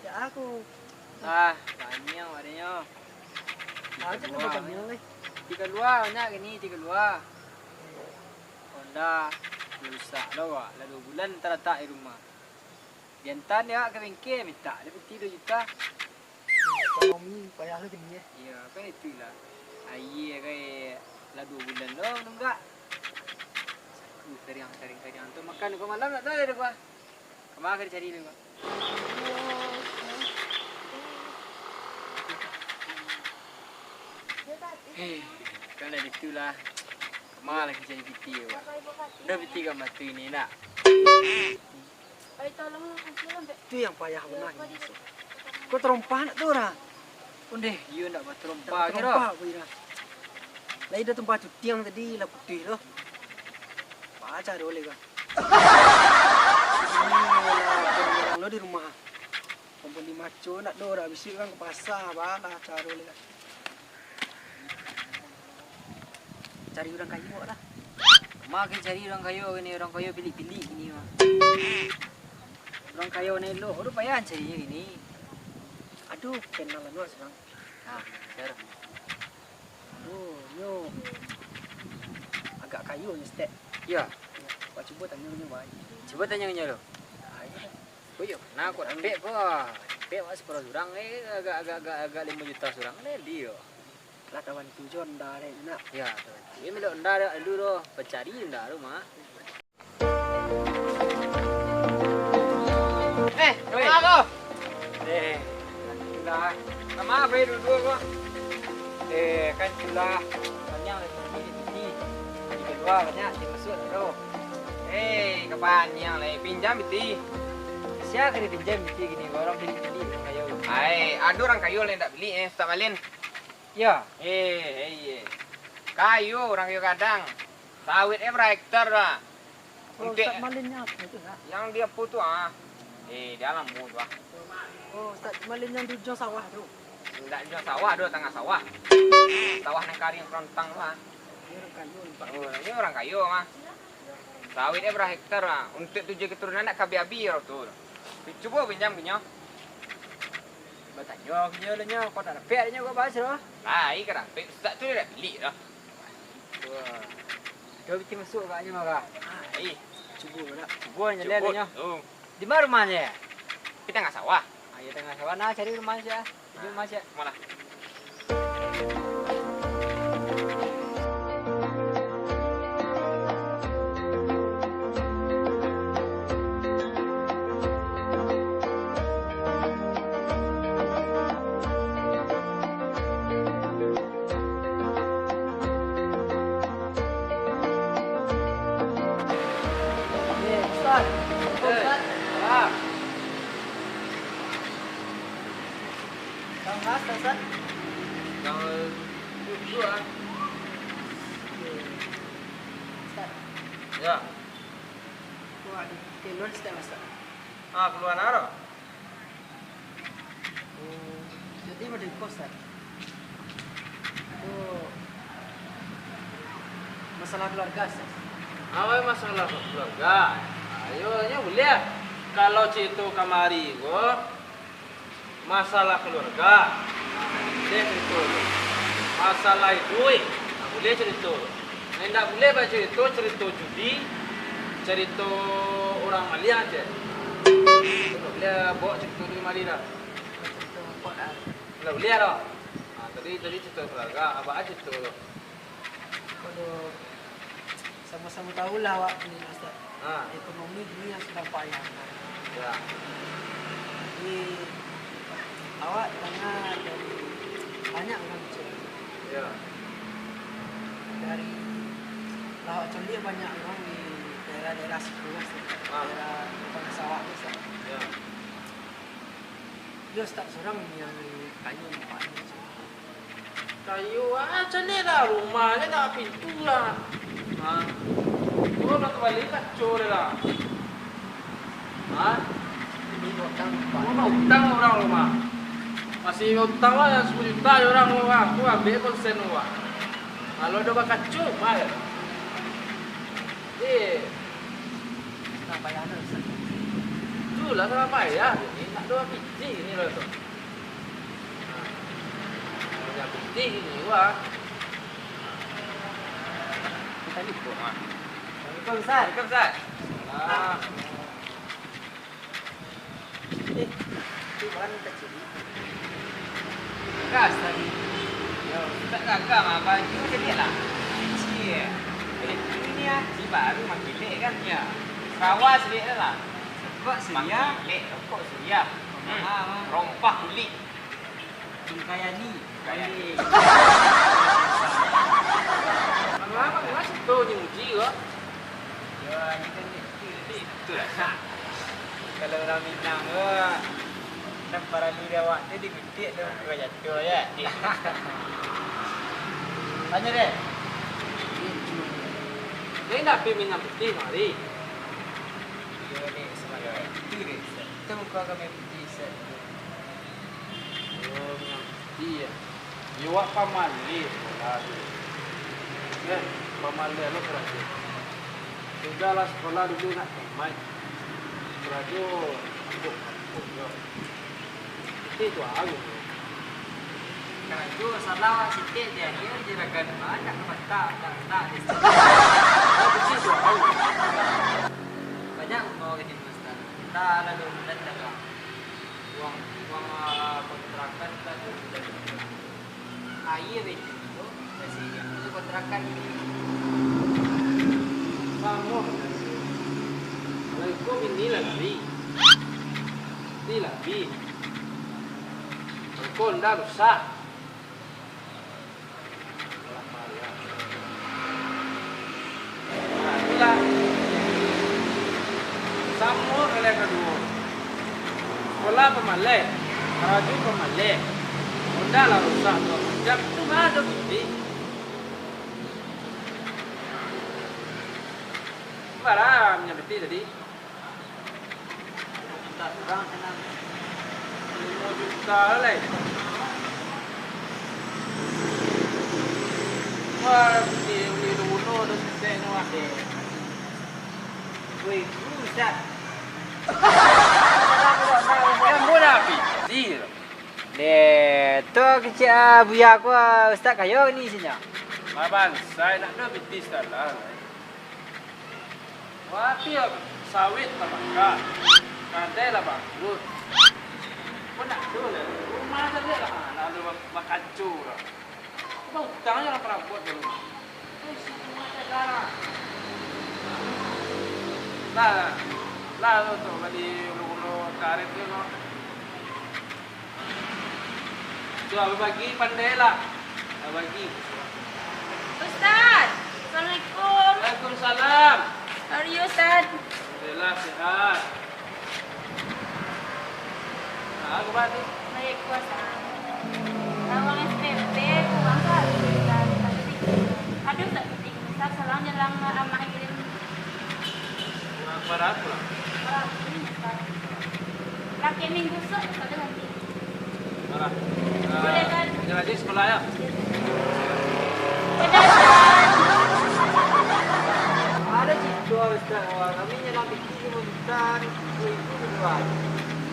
Ya aku. Banyak adanya. Aja mau kami lagi. 32 banyak gini 32. Honda rusak lah, lah 2 bulan terletak di rumah. Jantan dia ke bengkel minta dia peti 2 juta. Kalau mi payah lagi ni. Ya, kan itulah. Air kayak lah 2 bulan loh nunggak. Tariang tu makan kau malam nak tahu dia gua. Kemana kau cari dia gua? Kan dah itulah. Kemana lagi cari peti gua? Dah peti kau mati ni nak. Itu yang payah benar. Kau terompah nak tu orang. Undeh, you nak buat terompa ke Terompah aku ira. Lai dah tempat tu tiang tadi lah putih tu. Baca boleh kan. Lo di rumah. Pembeli maco nak do dah habis kan ke pasar balah cara boleh kan. Cari orang kayu lah. Makin cari orang kayu pilih-pilih gini mah. Orang kayu ni lo, udah payah carinya gini. Aduh, kenalan lu sekarang. Cara. Oh, yo. Agak kayu ni stek. Ya, Pak cuba tanya dia baik. coba tanya lo. Oh yo, nah aku ambil ko. Ambil mas sepuluh surang agak 5 juta surang ni dia. Lah tawan tujuan dah deh nak. Ya, ini melo nda ada dulu pencari nda rumah. Kemana kau? Dah. Kemana pergi dulu kau? Kan sudah banyak ini. Kedua banyak dimasuk tu. Kapan yang lain pinjam biti. Siapa kena pinjam biti gini? Orang beli kayu. Ada orang kayu lain tak beli tak malin. Ya. Kayu orang kayu kadang. Sawit per hektar lah. Untuk malinnya itu nak. Yang dia putu dalam mu tu Oh, Ustaz malin yang di jauh sawah tu. Tidak jual sawah, ada tengah sawah. Sawah nang kari yang kerontang lah. Dia orang kayu ni Pak. Ini orang kayu mah. Sawitnya per hektar lah. Untuk 7 keturunan nak kabi-abi tu. Cuba pinjam punya. Bertanya kerja lah nya. Kau tak dapat nya kau bahas dah. Iya kan. Ustaz tu dia dah beli dah. Kau biti masuk kat nya maka. Cuba nak. Cuba nyeleh nya. Oh. Di mana rumahnya? Kita nggak sawah. Ayo tengah sawah nah cari rumah saja. Di rumah saja. Mana? Ustaz. Ustaz. Kang Mas, Ustaz. Yang dua. Ustaz. Ya. Wah, di keluar Ustaz, Ustaz. Keluar naro. Oh, jadi mau di kos Ustaz. Oh. Masalah keluarga Ustaz. Apa masalah keluarga? Ayo, boleh. Kalau itu kamari go, masalah keluarga, dia cerita. Masalah duit, boleh cerita. Tidak boleh baca itu cerita judi, cerita orang Malia aja. Boleh bawa cerita di Malia dah. Cerita apa dah? Tidak boleh dah. Tadi cerita keluarga, apa aja cerita tu? Kalau sama-sama tahulah awak ni Ustaz. Ah. Ekonomi dunia sedang payah. Ya. Jadi awak jangan dari banyak orang kecil. Ya. Dari lawak Colik banyak orang di daerah-daerah situ Ustaz. Daerah Bang Sawah tu Ustaz. Ya. Dia Ustaz seorang yang di kayu nampak ni. Kayu aja ni lah rumahnya tak pintu lah. Kau nak balik kacau lah. Ini utang. Mau utang orang rumah. Masih utang lah 10 juta ya orang rumah. Aku ambil konsen rumah. Kalau udah bakal cuma ya. Nah, bayaran Ustaz. Itulah kenapa ya? Ini nak dua biji ini loh tuh. Punya biji ini wah. Kita lupa. Assalamualaikum Ustaz. Assalamualaikum Ustaz. Nah, Itu kan kecil. Gas tadi. Yo, tak gagal mah baju jadi lah. Kecil. Ini ya, si baru makin lek kan ya. Kawas lek lah. Kok seria? Lek rokok seria. Rompah kulit. Bingkayani. Kayak lama ni masih tu ni uji kok. ya ni kan itu lah sah. Kalau orang Minang tu nak para liriawak tu digudik tu kau jatuh ya. Tanya deh. Dia nak pergi minyak putih mari. Dia ni sebagai itu dia. Itu muka kami putih Ustaz. Oh, minyak putih ya. Iwak pamali sekolah tu. Ya, pamali lo kerja. Tinggallah sekolah dulu nak main. Kerja untuk yo. Itu aku. Kalau itu salah sikit dia jerakan mana tak di situ. Itu aku. Banyak mau ke timnas Ustaz. Tak lalu dan dagang. Uang kontrakan tadi. Air itu masih itu kontrakan Kamu. Kalau kau ini lagi. Ini lagi. Kau ndak rusak. Itulah. Sama kalian kedua. Sekolah pemalai, kerja pemalai. Udah lah rusak tu. Jam tu mana ada bukti. Barang yang bukti tadi. tak kurang senang. 5 juta lah. Wah, bukti beli dulu dah selesai tu ah. Woi, Ustaz. Yang murah api. Zil. Deh, tu kecil buaya aku Ustaz kayo ni sinya. Abang, saya nak ada bukti salah. Wah, tiap sawit tabaka. Kadai lah bangkrut. Kau nak tu lah. Rumah saja lah. Lalu makan curah. Kau utangnya lah pernah buat dulu. Semua sekarang. Lah tu bagi ulu karet tu. Coba bagi pandai lah. Bagi. Ustaz, Assalamualaikum. Waalaikumsalam. How are you, Ustaz? Alhamdulillah sehat. Nah, aku balik. Baik, kuasa. Lawang SPP, kurang kali, Ustaz. Aduh, tak penting. Ustaz, salam jalan amak kirim. Kurang pada aku lah. Ini, Ustaz. Laki minggu sok, Ustaz, nanti. Marah. Boleh kan? Jangan lagi sekolah ya. Dadah, Ustaz. Ada situ Ustaz. Kami nyelam pikir Ustaz. Itu berdua.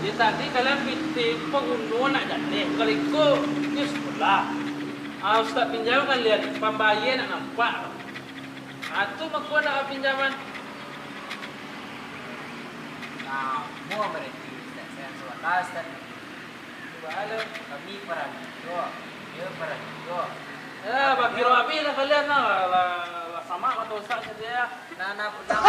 Ya tadi kalian bitik pengunduh nak jadi. Kalau ikut ini sekolah. Ustaz pinjam kan lihat pembayaran nak nampak. Itu maku nak pinjaman. Nah, mau berarti Ustaz. Saya suara Ustaz. Halo, kami para itu. Dia para itu. Ya, bagi rapi lah kalian lah sama atau Ustaz saja ya. Nana pernah.